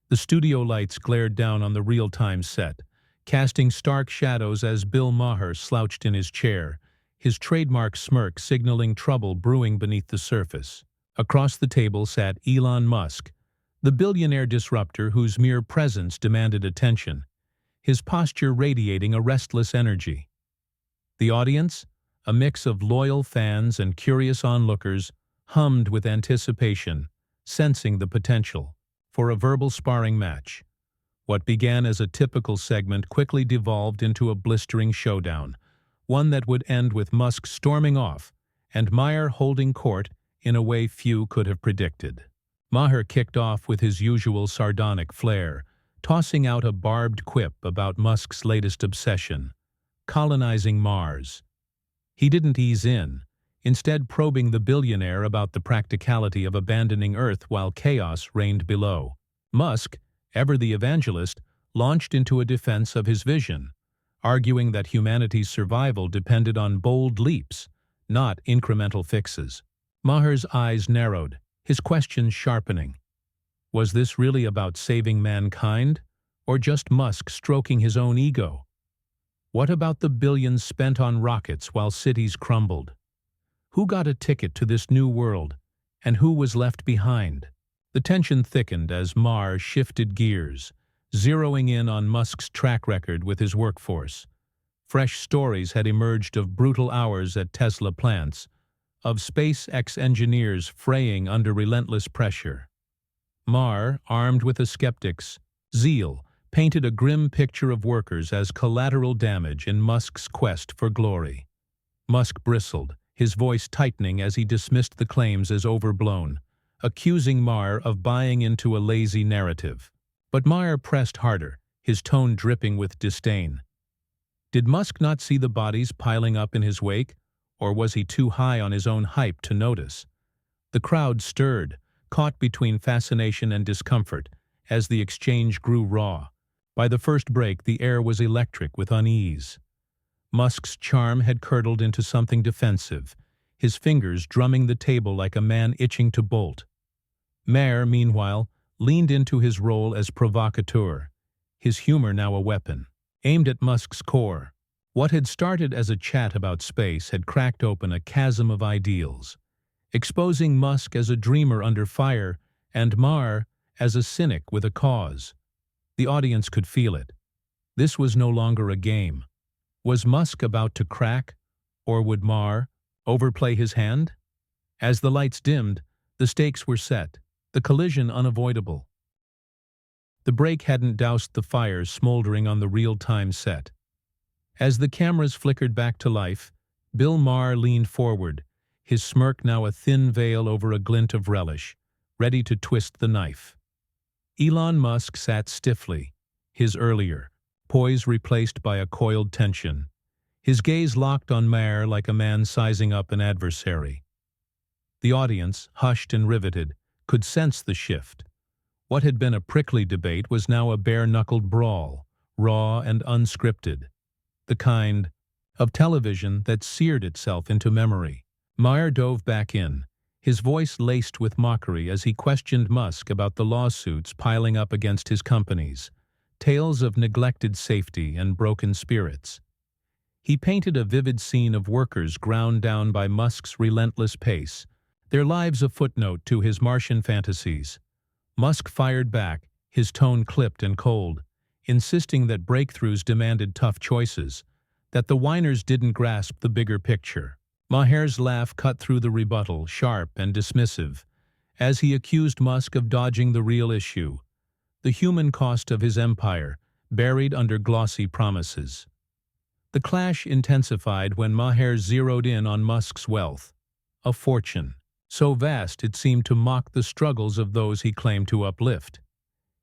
The studio lights glared down on the real-time set, casting stark shadows as Bill Maher slouched in his chair, his trademark smirk signaling trouble brewing beneath the surface. Across the table sat Elon Musk, the billionaire disruptor whose mere presence demanded attention, his posture radiating a restless energy. The audience, a mix of loyal fans and curious onlookers, hummed with anticipation, sensing the potential for a verbal sparring match. What began as a typical segment quickly devolved into a blistering showdown, one that would end with Musk storming off and Maher holding court in a way few could have predicted. Maher kicked off with his usual sardonic flair, tossing out a barbed quip about Musk's latest obsession, colonizing Mars. He didn't ease in, instead probing the billionaire about the practicality of abandoning Earth while chaos reigned below. Musk, ever the evangelist, launched into a defense of his vision, arguing that humanity's survival depended on bold leaps, not incremental fixes. Maher's eyes narrowed, his questions sharpening. Was this really about saving mankind, or just Musk stroking his own ego? What about the billions spent on rockets while cities crumbled? Who got a ticket to this new world, and who was left behind? The tension thickened as Maher shifted gears, zeroing in on Musk's track record with his workforce. Fresh stories had emerged of brutal hours at Tesla plants, of SpaceX engineers fraying under relentless pressure. Maher, armed with a skeptic's zeal, painted a grim picture of workers as collateral damage in Musk's quest for glory. Musk bristled, his voice tightening as he dismissed the claims as overblown, accusing Maher of buying into a lazy narrative. But Maher pressed harder, his tone dripping with disdain. Did Musk not see the bodies piling up in his wake, or was he too high on his own hype to notice? The crowd stirred, caught between fascination and discomfort, as the exchange grew raw. By the first break, the air was electric with unease. Musk's charm had curdled into something defensive, his fingers drumming the table like a man itching to bolt. Maher, meanwhile, leaned into his role as provocateur, his humor now a weapon, aimed at Musk's core. What had started as a chat about space had cracked open a chasm of ideals, exposing Musk as a dreamer under fire and Maher as a cynic with a cause. The audience could feel it. This was no longer a game. Was Musk about to crack, or would Maher overplay his hand? As the lights dimmed, the stakes were set, the collision unavoidable. The break hadn't doused the fires smoldering on the real-time set. As the cameras flickered back to life, Bill Maher leaned forward, his smirk now a thin veil over a glint of relish, ready to twist the knife. Elon Musk sat stiffly, his earlier poise replaced by a coiled tension, his gaze locked on Maher like a man sizing up an adversary. The audience, hushed and riveted, could sense the shift. What had been a prickly debate was now a bare-knuckled brawl, raw and unscripted, the kind of television that seared itself into memory. Maher dove back in, his voice laced with mockery as he questioned Musk about the lawsuits piling up against his companies, tales of neglected safety and broken spirits. He painted a vivid scene of workers ground down by Musk's relentless pace, their lives a footnote to his Martian fantasies. Musk fired back, his tone clipped and cold, insisting that breakthroughs demanded tough choices, that the whiners didn't grasp the bigger picture. Maher's laugh cut through the rebuttal, sharp and dismissive, as he accused Musk of dodging the real issue, the human cost of his empire, buried under glossy promises. The clash intensified when Maher zeroed in on Musk's wealth, a fortune so vast it seemed to mock the struggles of those he claimed to uplift.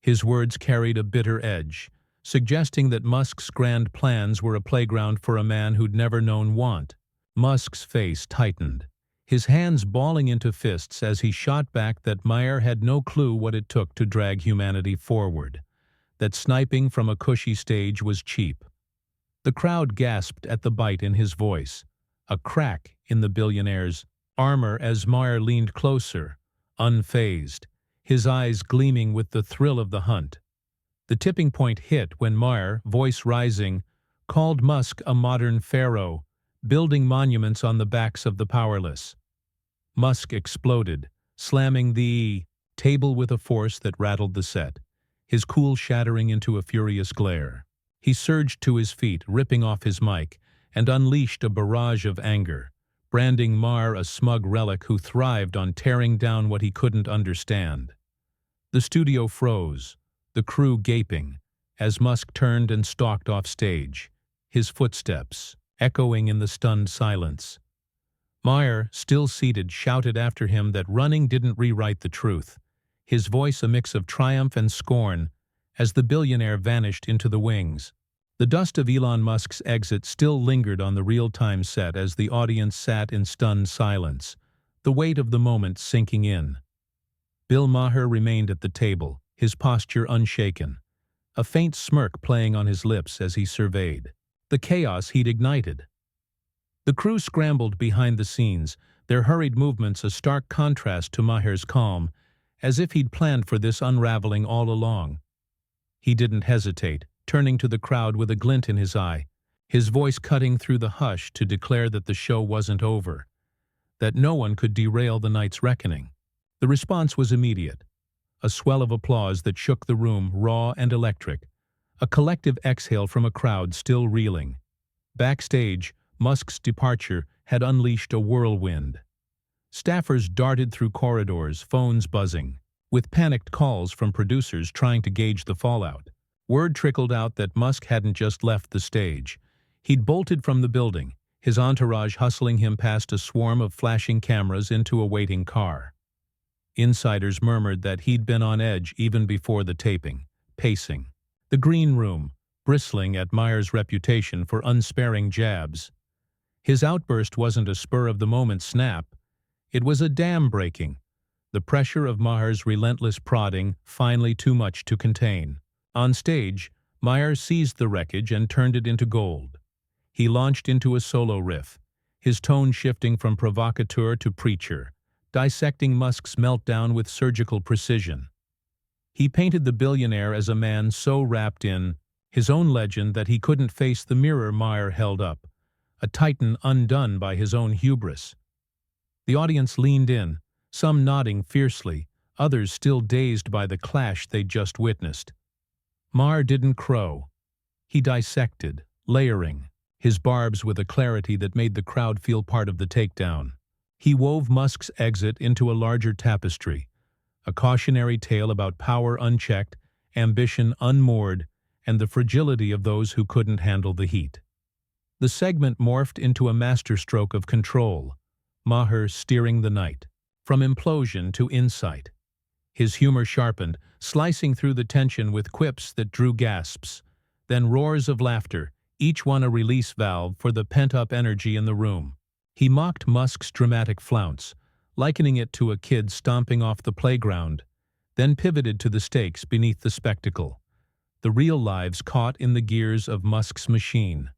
His words carried a bitter edge, suggesting that Musk's grand plans were a playground for a man who'd never known want. Musk's face tightened, his hands balling into fists as he shot back that Maher had no clue what it took to drag humanity forward, that sniping from a cushy stage was cheap. The crowd gasped at the bite in his voice, a crack in the billionaire's armor as Maher leaned closer, unfazed, his eyes gleaming with the thrill of the hunt. The tipping point hit when Maher, voice rising, called Musk a modern pharaoh, building monuments on the backs of the powerless. Musk exploded, slamming the table with a force that rattled the set, his cool shattering into a furious glare. He surged to his feet, ripping off his mic, and unleashed a barrage of anger, branding Maher a smug relic who thrived on tearing down what he couldn't understand. The studio froze, the crew gaping, as Musk turned and stalked off stage, his footsteps echoing in the stunned silence. Maher, still seated, shouted after him that running didn't rewrite the truth, his voice a mix of triumph and scorn as the billionaire vanished into the wings. The dust of Elon Musk's exit still lingered on the real-time set as the audience sat in stunned silence, the weight of the moment sinking in. Bill Maher remained at the table, his posture unshaken, a faint smirk playing on his lips as he surveyed the chaos he'd ignited. The crew scrambled behind the scenes, their hurried movements a stark contrast to Maher's calm, as if he'd planned for this unraveling all along. He didn't hesitate, turning to the crowd with a glint in his eye, his voice cutting through the hush to declare that the show wasn't over, that no one could derail the night's reckoning. The response was immediate, a swell of applause that shook the room, raw and electric, a collective exhale from a crowd still reeling. Backstage, Musk's departure had unleashed a whirlwind. Staffers darted through corridors, phones buzzing, with panicked calls from producers trying to gauge the fallout. Word trickled out that Musk hadn't just left the stage. He'd bolted from the building, his entourage hustling him past a swarm of flashing cameras into a waiting car. Insiders murmured that he'd been on edge even before the taping, pacing the green room, bristling at Maher's reputation for unsparing jabs. His outburst wasn't a spur-of-the-moment snap. It was a dam breaking, the pressure of Maher's relentless prodding finally too much to contain. On stage, Maher seized the wreckage and turned it into gold. He launched into a solo riff, his tone shifting from provocateur to preacher, dissecting Musk's meltdown with surgical precision. He painted the billionaire as a man so wrapped in his own legend that he couldn't face the mirror Maher held up, a titan undone by his own hubris. The audience leaned in, some nodding fiercely, others still dazed by the clash they'd just witnessed. Maher didn't crow. He dissected, layering his barbs with a clarity that made the crowd feel part of the takedown. He wove Musk's exit into a larger tapestry, a cautionary tale about power unchecked, ambition unmoored, and the fragility of those who couldn't handle the heat. The segment morphed into a masterstroke of control, Maher steering the night, from implosion to insight. His humor sharpened, slicing through the tension with quips that drew gasps, then roars of laughter, each one a release valve for the pent-up energy in the room. He mocked Musk's dramatic flounce, likening it to a kid stomping off the playground, then pivoted to the stakes beneath the spectacle, the real lives caught in the gears of Musk's machine.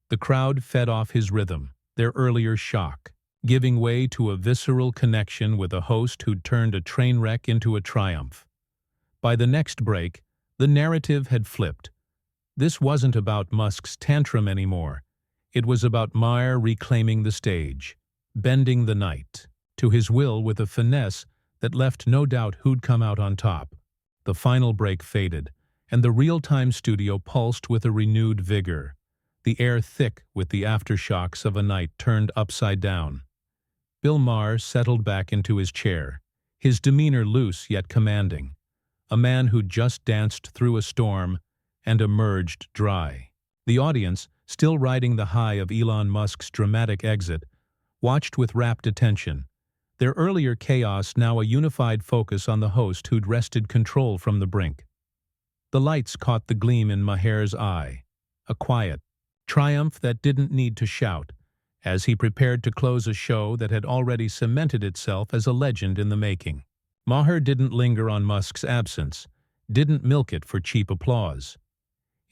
The crowd fed off his rhythm, their earlier shock, giving way to a visceral connection with a host who'd turned a train wreck into a triumph. By the next break, the narrative had flipped. This wasn't about Musk's tantrum anymore. It was about Maher reclaiming the stage, bending the night to his will with a finesse that left no doubt who'd come out on top. The final break faded, and the real-time studio pulsed with a renewed vigor, the air thick with the aftershocks of a night turned upside down. Bill Maher settled back into his chair, his demeanor loose yet commanding, a man who'd just danced through a storm and emerged dry. The audience, still riding the high of Elon Musk's dramatic exit, watched with rapt attention, their earlier chaos now a unified focus on the host who'd wrested control from the brink. The lights caught the gleam in Maher's eye, a quiet triumph that didn't need to shout, as he prepared to close a show that had already cemented itself as a legend in the making. Maher didn't linger on Musk's absence, didn't milk it for cheap applause.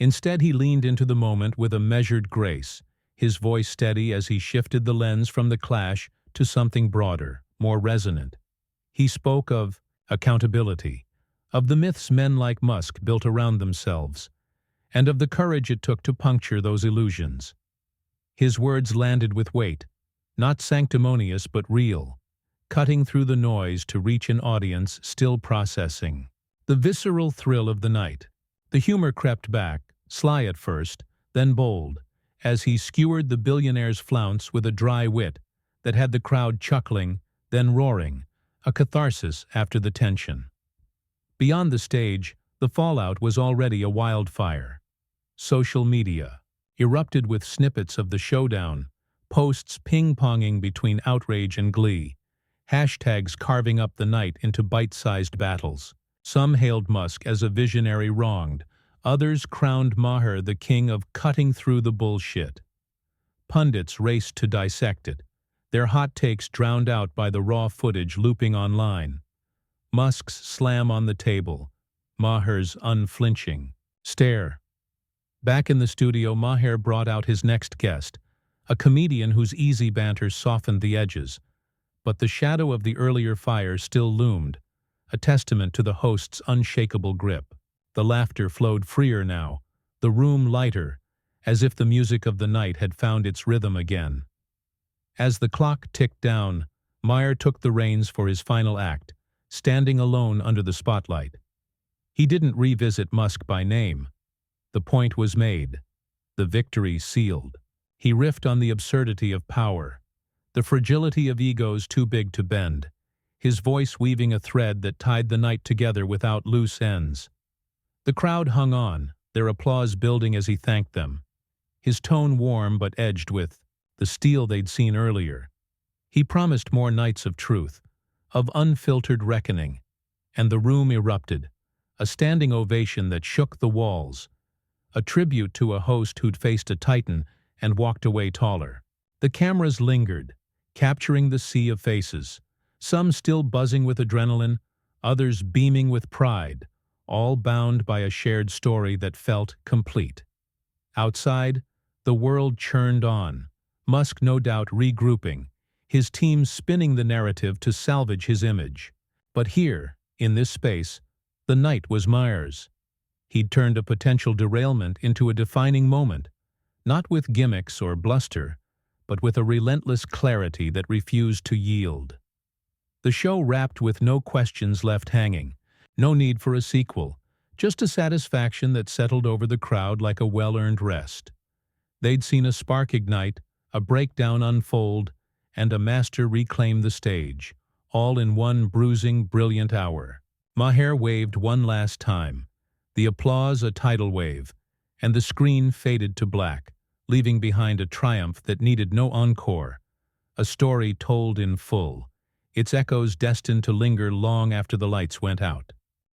Instead, he leaned into the moment with a measured grace, his voice steady as he shifted the lens from the clash to something broader, more resonant. He spoke of accountability, of the myths men like Musk built around themselves, and of the courage it took to puncture those illusions. His words landed with weight, not sanctimonious but real, cutting through the noise to reach an audience still processing. The visceral thrill of the night. The humor crept back, sly at first, then bold, as he skewered the billionaire's flounce with a dry wit that had the crowd chuckling, then roaring, a catharsis after the tension. Beyond the stage, the fallout was already a wildfire. Social media erupted with snippets of the showdown, posts ping-ponging between outrage and glee, hashtags carving up the night into bite-sized battles. Some hailed Musk as a visionary wronged, others crowned Maher the king of cutting through the bullshit. Pundits raced to dissect it, their hot takes drowned out by the raw footage looping online. Musk's slam on the table, Maher's unflinching stare. Back in the studio, Maher brought out his next guest, a comedian whose easy banter softened the edges, but the shadow of the earlier fire still loomed, a testament to the host's unshakable grip. The laughter flowed freer now, the room lighter, as if the music of the night had found its rhythm again. As the clock ticked down, Maher took the reins for his final act, standing alone under the spotlight. He didn't revisit Musk by name. The point was made, the victory sealed. He riffed on the absurdity of power, the fragility of egos too big to bend, his voice weaving a thread that tied the night together without loose ends. The crowd hung on, their applause building as he thanked them, his tone warm but edged with the steel they'd seen earlier. He promised more nights of truth, of unfiltered reckoning, and the room erupted, a standing ovation that shook the walls, a tribute to a host who'd faced a titan and walked away taller. The cameras lingered, capturing the sea of faces, some still buzzing with adrenaline, others beaming with pride, all bound by a shared story that felt complete. Outside, the world churned on, Musk no doubt regrouping, his team spinning the narrative to salvage his image. But here, in this space, the night was Maher's. He'd turned a potential derailment into a defining moment, not with gimmicks or bluster, but with a relentless clarity that refused to yield. The show wrapped with no questions left hanging, no need for a sequel, just a satisfaction that settled over the crowd like a well-earned rest. They'd seen a spark ignite, a breakdown unfold, and a master reclaim the stage, all in one bruising, brilliant hour. Maher waved one last time, the applause a tidal wave, and the screen faded to black, leaving behind a triumph that needed no encore, a story told in full, its echoes destined to linger long after the lights went out.